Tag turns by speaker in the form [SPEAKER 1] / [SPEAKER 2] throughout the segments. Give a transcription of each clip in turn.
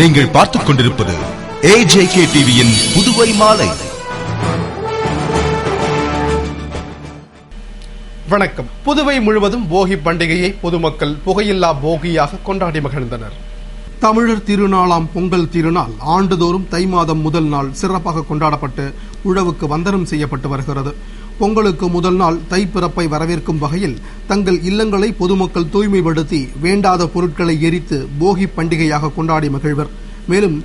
[SPEAKER 1] நீங்கள் பார்த்துக் கொண்டிருப்பது AJK டிவியின் புதுவை மாலை.
[SPEAKER 2] வணக்கம். புதுவை முழுவதும் போகி பண்டிகையை பொதுமக்கள் புகையில்லா போகியாக கொண்டாடி மகிழ்ந்தனர். தமிழர் திருநாளாம் பொங்கல் திருநாள் ஆண்டுதோறும் தை மாதம் முதல் நாள் சிறப்பாக கொண்டாடப்பட்டு உழவுக்கு வந்தனம் செய்யப்பட்டு வருகிறது. பொங்கலுக்கு முதல் நாள் தை பிறப்பை வரவேற்கும் வகையில் தங்கள் இல்லங்களை பொதுமக்கள் தூய்மைப்படுத்தி வேண்டாத பொருட்களை எரித்து போகி பண்டிகையாக கொண்டாடி மகிழ்வர். மேலும்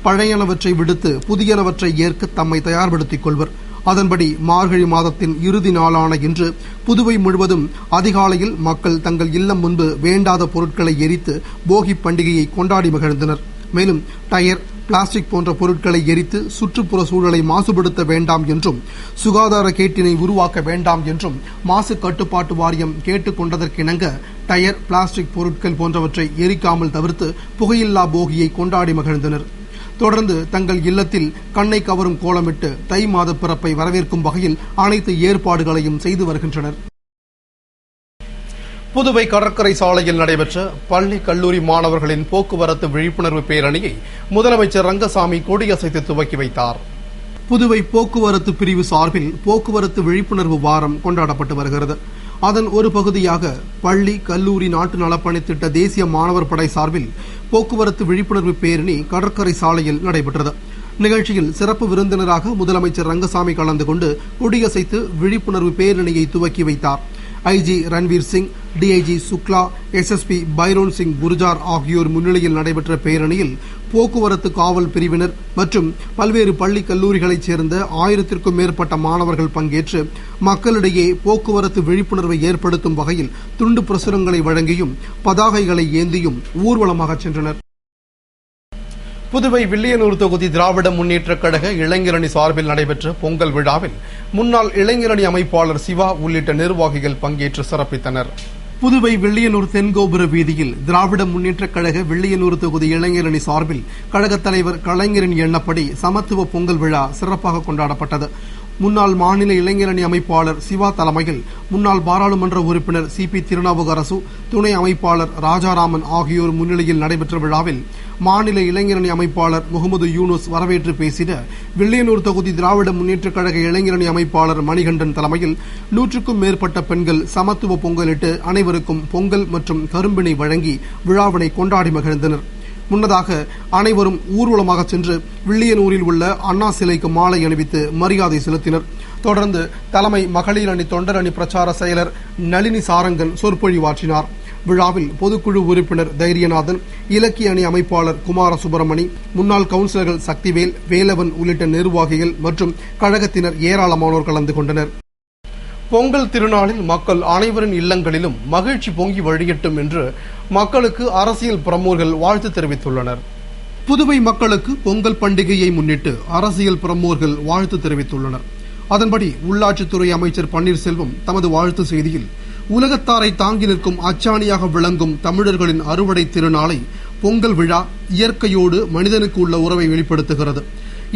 [SPEAKER 2] பழையனவற்றை விடுத்து புதியனவற்றை ஏற்க தம்மை தயார்படுத்திக் கொள்வர். அதன்படி மார்கழி மாதத்தின் இறுதி நாளான இன்று புதுவை முழுவதும் அதிகாலையில் மக்கள் தங்கள் இல்லம் முன்பு வேண்டாத பொருட்களை எரித்து போகி பண்டிகையை கொண்டாடி மகிழ்ந்தனர். மேலும் டயர், பிளாஸ்டிக் போன்ற பொருட்களை எரித்து சுற்றுப்புற சூழலை மாசுபடுத்த வேண்டாம் என்றும் சுகாதார கேட்டினை உருவாக்க வேண்டாம் என்றும் மாசு கட்டுப்பாட்டு வாரியம் கேட்டுக் கொண்டதற்கிணங்க டயர், பிளாஸ்டிக் பொருட்கள் போன்றவற்றை எரிக்காமல் தவிர்த்து புகையில்லா போகியை கொண்டாடி மகிழ்ந்தனர். தொடர்ந்து தங்கள் இல்லத்தில் கண்ணை கவரும் கோலமிட்டு தை மாத பிறப்பை வரவேற்கும் வகையில் அனைத்து ஏற்பாடுகளையும் செய்து வருகின்றனர். புதுவை கடற்கரை சாலையில் நடைபெற்ற பள்ளி கல்லூரி மாணவர்களின் போக்குவரத்து விழிப்புணர்வு பேரணியை முதலமைச்சர் ரங்கசாமி கொடியசைத்து துவக்கி வைத்தார். புதுவை போக்குவரத்து பிரிவு சார்பில் போக்குவரத்து விழிப்புணர்வு வாரம் கொண்டாடப்பட்டு வருகிறது. அதன் ஒரு பகுதியாக பள்ளி கல்லூரி நாட்டு நலப்பணித்திட்ட தேசிய மாணவர் படை சார்பில் போக்குவரத்து விழிப்புணர்வு பேரணி கடற்கரை சாலையில் நடைபெற்றது. நிகழ்ச்சியில் சிறப்பு விருந்தினராக முதலமைச்சர் ரங்கசாமி கலந்து கொண்டு கொடியசைத்து விழிப்புணர்வு பேரணியை துவக்கி வைத்தார். IG Ranveer Singh, DIG Shukla, SSP Bhairon Singh Gurjar ஆகியோர் முன்னிலையில் நடைபெற்ற பேரணியில் போக்குவரத்து காவல் பிரிவினர் மற்றும் பல்வேறு பள்ளி கல்லூரிகளைச் சேர்ந்த 1000க்கும் மேற்பட்ட மாணவர்கள் பங்கேற்று மக்களிடையே போக்குவரத்து விழிப்புணர்வை ஏற்படுத்தும் வகையில் துண்டு பிரசுரங்களை வழங்கியும் பதாகைகளை ஏந்தியும் ஊர்வலமாக சென்றனர். புதுவை வில்லியனூர் தொகுதி திராவிட முன்னேற்றக் கழக இளைஞரணி சார்பில் நடைபெற்ற பொங்கல் விழாவில் முன்னாள் இளைஞரணி அமைப்பாளர் சிவா உள்ளிட்ட நிர்வாகிகள் பங்கேற்று சிறப்பித்தனர். புதுவை வில்லியனூர் தென்கோபுர வீதியில் திராவிட முன்னேற்றக் கழக வில்லியனூர் தொகுதி இளைஞரணி சார்பில் கழகத் தலைவர் கலைஞரின் எண்ணப்படி சமத்துவ பொங்கல் விழா சிறப்பாக கொண்டாடப்பட்டது. முன்னாள் மாநில இளைஞரணி அமைப்பாளர் சிவா தலைமையில் முன்னாள் பாராளுமன்ற உறுப்பினர் CP திருநாவுக்கரசு, துணை அமைப்பாளர் ராஜாராமன் ஆகியோர் முன்னிலையில் நடைபெற்ற விழாவில் மாநில இளைஞரணி அமைப்பாளர் முகமது யூனுஸ் வரவேற்று பேசிட, வில்லியனூர் தொகுதி திராவிட முன்னேற்றக் கழக இளைஞரணி அமைப்பாளர் மணிகண்டன் தலைமையில் 100க்கும் மேற்பட்ட பெண்கள் சமத்துவ பொங்கலிட்டு அனைவருக்கும் பொங்கல் மற்றும் கரும்பினை வழங்கி விழாவினை கொண்டாடி மகிழ்ந்தனர். முன்னதாக அனைவரும் ஊர்வலமாக சென்று வில்லியனூரில் உள்ள அண்ணா சிலைக்கு மாலை அணிவித்து மரியாதை செலுத்தினர். தொடர்ந்து தலைமை மகளிர் அணி தொண்டர் அணி பிரச்சார செயலர் நளினி சாரங்கன் சொற்பொழிவாற்றினார். விழாவில் பொதுக்குழு உறுப்பினர் தைரியநாதன், இலக்கிய அணி அமைப்பாளர் குமார சுப்பிரமணி, முன்னாள் கவுன்சிலர்கள் சக்திவேல், வேலவன் உள்ளிட்ட நிர்வாகிகள் மற்றும் கழகத்தினர் ஏராளமானோர் கலந்து கொண்டனர். பொங்கல் திருநாளில் மக்கள் அனைவரின் இல்லங்களிலும் மகிழ்ச்சி பொங்கி வழியட்டும் என்று மக்களுக்கு அரசியல் பிரமுகர்கள் வாழ்த்து தெரிவித்துள்ளனர். புதுவை மக்களுக்கு பொங்கல் பண்டிகையை முன்னிட்டு அரசியல் பிரமுகர்கள் வாழ்த்து தெரிவித்துள்ளனர். அதன்படி உள்ளாட்சித்துறை அமைச்சர் பன்னீர்செல்வம் தமது வாழ்த்து செய்தியில், உலகத்தாரை தாங்கி நிற்கும் அச்சாணியாக விளங்கும் தமிழர்களின் அறுவடை திருநாளை பொங்கல் விழா இயற்கையோடு மனிதனுக்கு உள்ள உறவை வெளிப்படுத்துகிறது.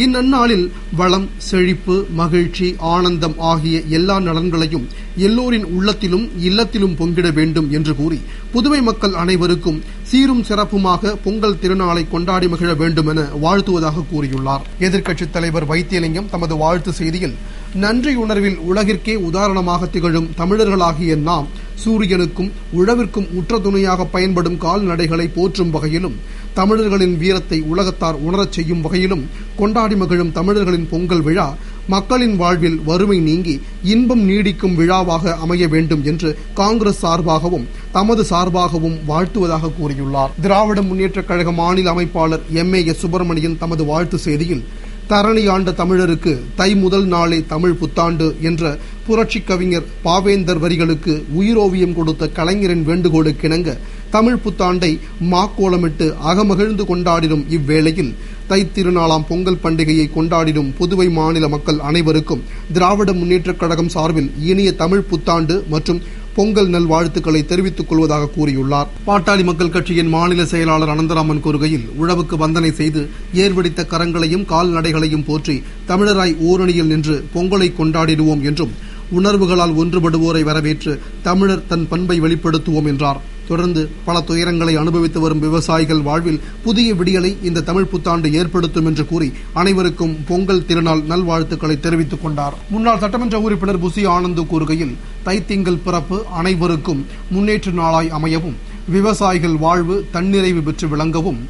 [SPEAKER 2] இந்நன்னாளில் வளம், செழிப்பு, மகிழ்ச்சி, ஆனந்தம் ஆகிய எல்லா நலன்களையும் எல்லோரின் உள்ளத்திலும் இல்லத்திலும் பொங்கிட வேண்டும் என்று கூறி புதுவை மக்கள் அனைவருக்கும் சீரும் சிறப்புமாக பொங்கல் திருநாளை கொண்டாடி மகிழ வேண்டும் என வாழ்த்துவதாக கூறியுள்ளார். எதிர்க்கட்சித் தலைவர் வைத்தியலிங்கம் தமது வாழ்த்து செய்தியில், நன்றியுணர்வில் உலகிற்கே உதாரணமாக திகழும் தமிழர்களாகிய நாம் சூரியனுக்கும் உழவிற்கும் உற்ற துணையாக பயன்படும் கால்நடைகளை போற்றும் வகையிலும் தமிழர்களின் வீரத்தை உலகத்தார் உணரச் செய்யும் வகையிலும் கொண்டாடி மகிழும் தமிழர்களின் பொங்கல் விழா மக்களின் வாழ்வில் வறுமை நீங்கி இன்பம் நீடிக்கும் விழாவாக அமைய வேண்டும் என்று காங்கிரஸ் சார்பாகவும் தமது சார்பாகவும் வாழ்த்துவதாக கூறியுள்ளார். திராவிட முன்னேற்றக் கழக மாநில அமைப்பாளர் MAS சுப்பிரமணியன் தமது வாழ்த்து செய்தியில், தரணி ஆண்ட தமிழருக்கு தை முதல் நாளே தமிழ் புத்தாண்டு என்ற புரட்சி கவிஞர் பாவேந்தர் வரிகளுக்கு உயிரோவியம் கொடுத்த கலைஞரின் வேண்டுகோளுக்கிணங்க தமிழ் புத்தாண்டை மாக்கோலமிட்டு அகமகிழ்ந்து கொண்டாடிடும் இவ்வேளையில் தை திருநாளாம் பொங்கல் பண்டிகையை கொண்டாடிடும் புதுவை மாநில மக்கள் அனைவருக்கும் திராவிட முன்னேற்றக் கழகம் சார்பில் இனிய தமிழ் புத்தாண்டு மற்றும் பொங்கல் நல்வாழ்த்துக்களை தெரிவித்துக் கொள்வதாக கூறியுள்ளார். பாட்டாளி மக்கள் கட்சியின் மாநில செயலாளர் அனந்தராமன் கூறுகையில், உழவுக்கு வந்தனை செய்து ஏர்வடித்த கரங்களையும் கால்நடைகளையும் போற்றி தமிழராய் ஓரணியில் நின்று பொங்கலை கொண்டாடிடுவோம் என்றும் உணர்வுகளால் ஒன்றுபடுவோரை வரவேற்று தமிழர் தன் பண்பை வெளிப்படுத்துவோம் என்றார். தொடர்ந்து பல துயரங்களை அனுபவித்து வரும் விவசாயிகள் வாழ்வில் புதிய விடியலை இந்த தமிழ் புத்தாண்டு ஏற்படுத்தும் என்று கூறி அனைவருக்கும் பொங்கல் திருநாள் நல்வாழ்த்துக்களை தெரிவித்துக் கொண்டார். முன்னாள் சட்டமன்ற உறுப்பினர் புசி ஆனந்து கூறுகையில், தைத்திங்கள் பிறப்பு அனைவருக்கும் முன்னேற்ற நாளாய் அமையவும், விவசாயிகள் வாழ்வு தன்னிறைவு பெற்று விளங்கவும்,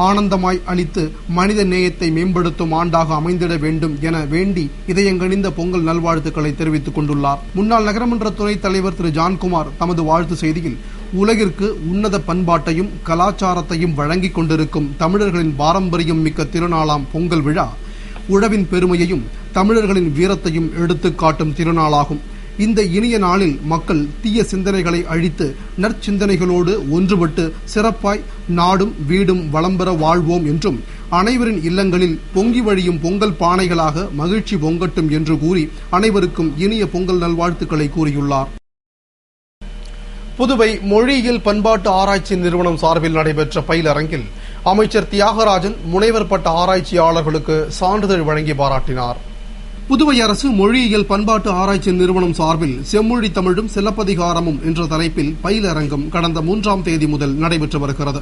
[SPEAKER 2] ஆனந்தமாய் அளித்து மனித நேயத்தை மேம்படுத்தும் ஆண்டாக அமைந்திட வேண்டும் என வேண்டி இதயங்கனிந்த பொங்கல் நல்வாழ்த்துக்களை தெரிவித்துக் கொண்டுள்ளார். முன்னாள் நகரமன்ற துணைத் தலைவர் திரு ஜான்குமார் தமது வாழ்த்து செய்தியில், உலகிற்கு உன்னத பண்பாட்டையும் கலாச்சாரத்தையும் வழங்கிக் கொண்டிருக்கும் தமிழர்களின் பாரம்பரியம் மிக்க திருநாளாம் பொங்கல் விழா உழவின் பெருமையையும் தமிழர்களின் வீரத்தையும் எடுத்துக்காட்டும் திருநாளாகும். இந்த இனிய நாளில் மக்கள் தீய சிந்தனைகளை அழித்து நற்சிந்தனைகளோடு ஒன்றுபட்டு சிறப்பாய் நாடும் வீடும் வளம்பெற வாழ்வோம் என்றும், அனைவரின் இல்லங்களில் பொங்கி வழியும் பொங்கல் பானைகளாக மகிழ்ச்சி பொங்கட்டும் என்று கூறி அனைவருக்கும் இனிய பொங்கல் நல்வாழ்த்துக்களை கூறியுள்ளார். புதுவை மொழியியல் பண்பாட்டு ஆராய்ச்சி நிறுவனம் சார்பில் நடைபெற்ற பயிலரங்கில் அமைச்சர் தியாகராஜன் முனைவர் பட்ட ஆராய்ச்சியாளர்களுக்கு சான்றிதழ் வழங்கி பாராட்டினார். புதுவை அரசு மொழியியல் பண்பாட்டு ஆராய்ச்சி நிறுவனம் சார்பில் செம்மொழி தமிழும் சிலப்பதிகாரமும் என்ற தலைப்பில் பயிலரங்கம் கடந்த 3ஆம் தேதி முதல் நடைபெற்று வருகிறது.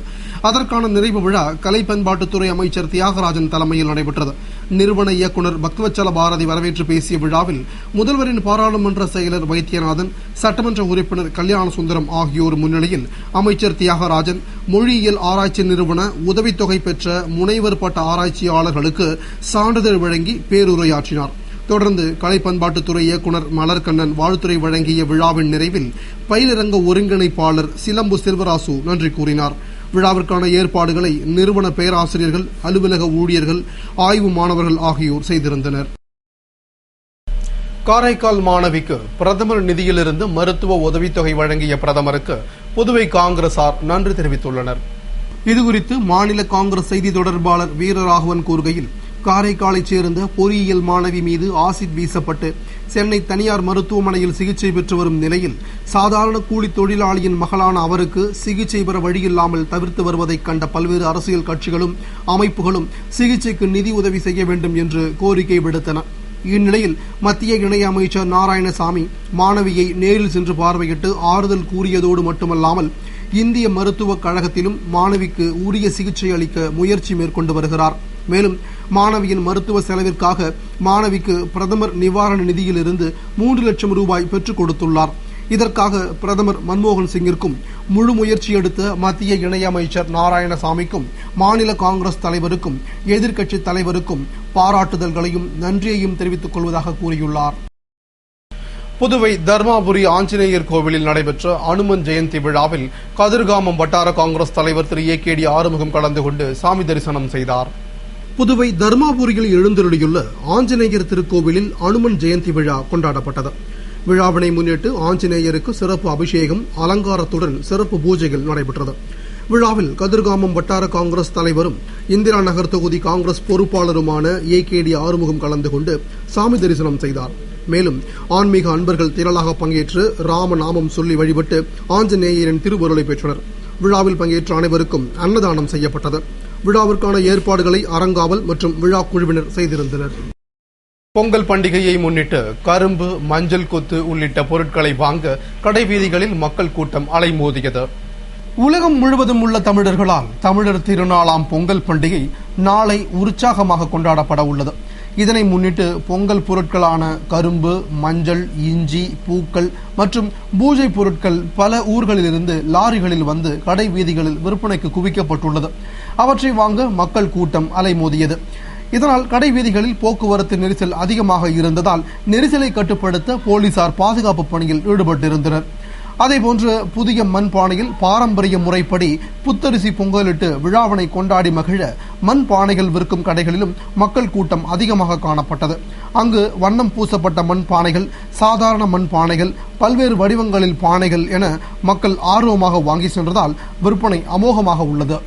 [SPEAKER 2] அதற்கான நிறைவு விழா கலை பண்பாட்டுத்துறை அமைச்சர் தியாகராஜன் தலைமையில் நடைபெற்றது. நிறுவன இயக்குநர் பக்தவச்சல பாரதி வரவேற்று பேசிய விழாவில் முதல்வரின் பாராளுமன்ற செயலர் வைத்தியநாதன், சட்டமன்ற உறுப்பினர் கல்யாண சுந்தரம் ஆகியோர் முன்னிலையில் அமைச்சர் தியாகராஜன் மொழியியல் ஆராய்ச்சி நிறுவன உதவித்தொகை பெற்ற முனைவர் பட்ட ஆராய்ச்சியாளர்களுக்கு சான்றிதழ் வழங்கி பேருரையாற்றினார். தொடர்ந்து கலை பண்பாட்டுத்துறை இயக்குநர் மலர்கண்ணன் வாழ்த்துரை வழங்கிய விழாவின் நிறைவில் பயிலரங்க ஒருங்கிணைப்பாளர் சிலம்பு செல்வராசு நன்றி கூறினார். விழாவிற்கான ஏற்பாடுகளை நிறுவன பேராசிரியர்கள், அலுவலக ஊழியர்கள், ஆய்வு மாணவர்கள் ஆகியோர் செய்திருந்தனர். காரைக்கால் மாணவிக்கு பிரதமர் நிதியிலிருந்து மருத்துவ உதவித்தொகை வழங்கிய பிரதமருக்கு புதுவை காங்கிரசார் நன்றி தெரிவித்துள்ளனர். இதுகுறித்து மாநில காங்கிரஸ் செய்தி தொடர்பாளர் வீரராகவன் கூறுகையில், காரைக்காலைச் சேர்ந்த பொறியியல் மாணவி மீது ஆசிட் வீசப்பட்டு சென்னை தனியார் மருத்துவமனையில் சிகிச்சை பெற்று வரும் நிலையில் சாதாரண கூலி தொழிலாளியின் மகளான அவருக்கு சிகிச்சை பெற வழியில்லாமல் தவிர்த்து வருவதைக் கண்ட பல்வேறு அரசியல் கட்சிகளும் அமைப்புகளும் சிகிச்சைக்கு நிதி உதவி செய்ய வேண்டும் என்று கோரிக்கை விடுத்தன. இந்நிலையில் மத்திய இணையமைச்சர் நாராயணசாமி மாணவியை நேரில் சென்று பார்வையிட்டு ஆறுதல் கூறியதோடு மட்டுமல்லாமல் இந்திய மருத்துவக் கழகத்திலும் மாணவிக்கு உரிய சிகிச்சை அளிக்க முயற்சி மேற்கொண்டு வருகிறார். மேலும் மாணவியின் மருத்துவ செலவிற்காக மாணவிக்கு பிரதமர் நிவாரண நிதியிலிருந்து 3 லட்சம் ரூபாய் பெற்றுக் கொடுத்துள்ளார். இதற்காக பிரதமர் மன்மோகன் சிங்கிற்கும் முழு முயற்சி எடுத்த மத்திய இணையமைச்சர் நாராயணசாமிக்கும் மாநில காங்கிரஸ் தலைவருக்கும் எதிர்க்கட்சி தலைவருக்கும் பாராட்டுதல்களையும் நன்றியையும் தெரிவித்துக் கொள்வதாக கூறியுள்ளார். புதுவை தர்மாபுரி ஆஞ்சநேயர் கோவிலில் நடைபெற்ற அனுமன் ஜெயந்தி விழாவில் கதிர்காமம் வட்டார காங்கிரஸ் தலைவர் திரு ஏ.கே.டி. ஆறுமுகம் கலந்து கொண்டு சாமி தரிசனம் செய்தார். புதுவை தர்மாபுரியில் எழுந்தருளியுள்ள ஆஞ்சநேயர் திருக்கோவிலில் அனுமன் ஜெயந்தி விழா கொண்டாடப்பட்டது. விழாவினை முன்னிட்டு ஆஞ்சநேயருக்கு சிறப்பு அபிஷேகம், அலங்காரத்துடன் சிறப்பு பூஜைகள் நடைபெற்றது. விழாவில் கதிர்காமம் வட்டார காங்கிரஸ் தலைவரும் இந்திரா நகர் தொகுதி காங்கிரஸ் பொறுப்பாளருமான ஏ.கே.டி. ஆறுமுகம் கலந்து கொண்டு சாமி தரிசனம் செய்தார். மேலும் ஆன்மீக அன்பர்கள் திரளாக பங்கேற்று ராமநாமம் சொல்லி வழிபட்டு ஆஞ்சநேயரின் திருவருளை பெற்றனர். விழாவில் பங்கேற்ற அனைவருக்கும் அன்னதானம் செய்யப்பட்டது. விழாவிற்கான ஏற்பாடுகளை அறங்காவல் மற்றும் விழா குழுவினர் செய்திருந்தனர். பொங்கல் பண்டிகையை முன்னிட்டு கரும்பு, மஞ்சள் கொத்து உள்ளிட்ட பொருட்களை வாங்க கடைவீதிகளில் மக்கள் கூட்டம் அலைமோதியது. உலகம் முழுவதும் உள்ள தமிழர்களால் தமிழர் திருநாளாம் பொங்கல் பண்டிகை நாளை உற்சாகமாக கொண்டாடப்பட உள்ளது. இதனை முன்னிட்டு பொங்கல் பொருட்களான கரும்பு, மஞ்சள், இஞ்சி, பூக்கள் மற்றும் பூஜை பொருட்கள் பல ஊர்களிலிருந்து லாரிகளில் வந்து கடை வீதிகளில் விற்பனைக்கு குவிக்கப்பட்டுள்ளது. அவற்றை வாங்க மக்கள் கூட்டம் அலைமோதியது. இதனால் கடை வீதிகளில் போக்குவரத்து நெரிசல் அதிகமாக இருந்ததால் நெரிசலை கட்டுப்படுத்த போலீசார் பாதுகாப்பு பணியில் ஈடுபட்டிருந்தனர். அதேபோன்று புதிய மண்பானையில் பாரம்பரிய முறைப்படி புத்தரிசி பொங்கலிட்டு விழாவினை கொண்டாடி மகிழ மண்பானைகள் விற்கும் கடைகளிலும் மக்கள் கூட்டம் அதிகமாக காணப்பட்டது. அங்கு வண்ணம் பூசப்பட்ட மண்பானைகள், சாதாரண மண்பானைகள், பல்வேறு வடிவங்களில் பானைகள் என மக்கள் ஆர்வமாக வாங்கி சென்றதால் விற்பனை அமோகமாக உள்ளது.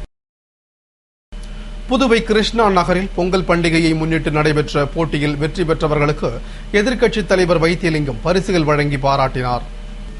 [SPEAKER 2] புதுவை கிருஷ்ணா நகரில் பொங்கல் பண்டிகையை முன்னிட்டு நடைபெற்ற போட்டியில் வெற்றி பெற்றவர்களுக்கு எதிர்க்கட்சித் தலைவர் வைத்தியலிங்கம் பரிசுகள் வழங்கி பாராட்டினார்.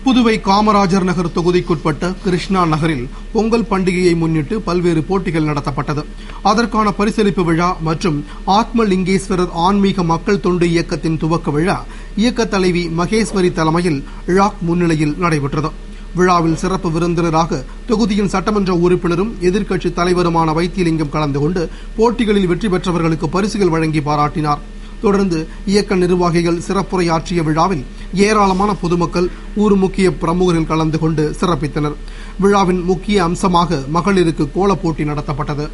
[SPEAKER 2] புதுவை காமராஜர் நகர் தொகுதிக்குட்பட்ட கிருஷ்ணா நகரில் பொங்கல் பண்டிகையை முன்னிட்டு பல்வேறு போட்டிகள் நடத்தப்பட்டது. அதற்கான பரிசளிப்பு விழா மற்றும் ஆத்மலிங்கேஸ்வரர் ஆன்மீக மக்கள் தொண்டு இயக்கத்தின் துவக்க விழா இயக்க தலைவி மகேஸ்வரி தலைமையில் ழாக் முன்னிலையில் நடைபெற்றது. விழாவில் சிறப்பு விருந்தினராக தொகுதியின் சட்டமன்ற உறுப்பினரும் எதிர்க்கட்சி தலைவருமான வைத்தியலிங்கம் கலந்து கொண்டு போட்டிகளில் வெற்றி பெற்றவர்களுக்கு பரிசுகள் வழங்கி பாராட்டினார். தொடர்ந்து இயக்க நிர்வாகிகள் சிறப்புரையாற்றிய விழாவில் ஏராளமான பொதுமக்கள் ஊர் முக்கிய பிரமுகர்கள் கலந்து கொண்டு சிறப்பித்தனர். விழாவின் முக்கிய அம்சமாக மகளிருக்கு கோலப் போட்டி நடத்தப்பட்டது.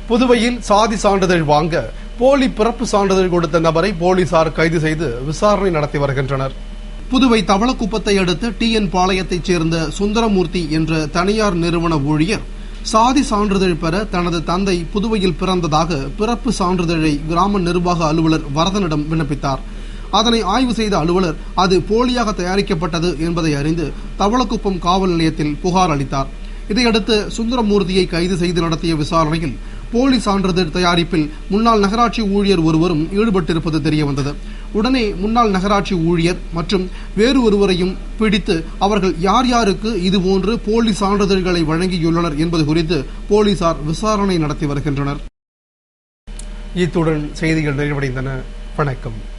[SPEAKER 2] புதுவையில் சாதி சான்றிதழ் வாங்க போலி பிறப்பு சான்றிதழ் கொடுத்த நபரை போலீசார் கைது செய்து விசாரணை நடத்தி வருகின்றனர். புதுவை தவளக்குப்பத்தை அடுத்த TN பாளையத்தைச் சேர்ந்த சுந்தரமூர்த்தி என்ற தனியார் நிறுவன ஊழியர் சாதி சான்றிதழ் பெற தனது தந்தை புதுவையில் பிறந்ததாக பிறப்பு சான்றிதழை கிராம நிர்வாக அலுவலர் வரதனிடம் விண்ணப்பித்தார். அதனை ஆய்வு செய்த அலுவலர் அது போலியாக தயாரிக்கப்பட்டது என்பதை அறிந்து தவளக்குப்பம் காவல் நிலையத்தில் புகார் அளித்தார். இதையடுத்து சுந்தரமூர்த்தியை கைது செய்து நடத்திய விசாரணையில் போலி சான்றிதழ் தயாரிப்பில் முன்னாள் நகராட்சி ஊழியர் ஒருவரும் ஈடுபட்டிருப்பது தெரியவந்தது. உடனே முன்னாள் நகராட்சி ஊழியர் மற்றும் வேறு ஒருவரையும் பிடித்து அவர்கள் யார் யாருக்கு இதுபோன்று போலி சான்றிதழ்களை வழங்கியுள்ளனர் என்பது குறித்து போலீசார் விசாரணை நடத்தி வருகின்றனர். இத்துடன் செய்திகள் நிறைவடைந்தன. வணக்கம்.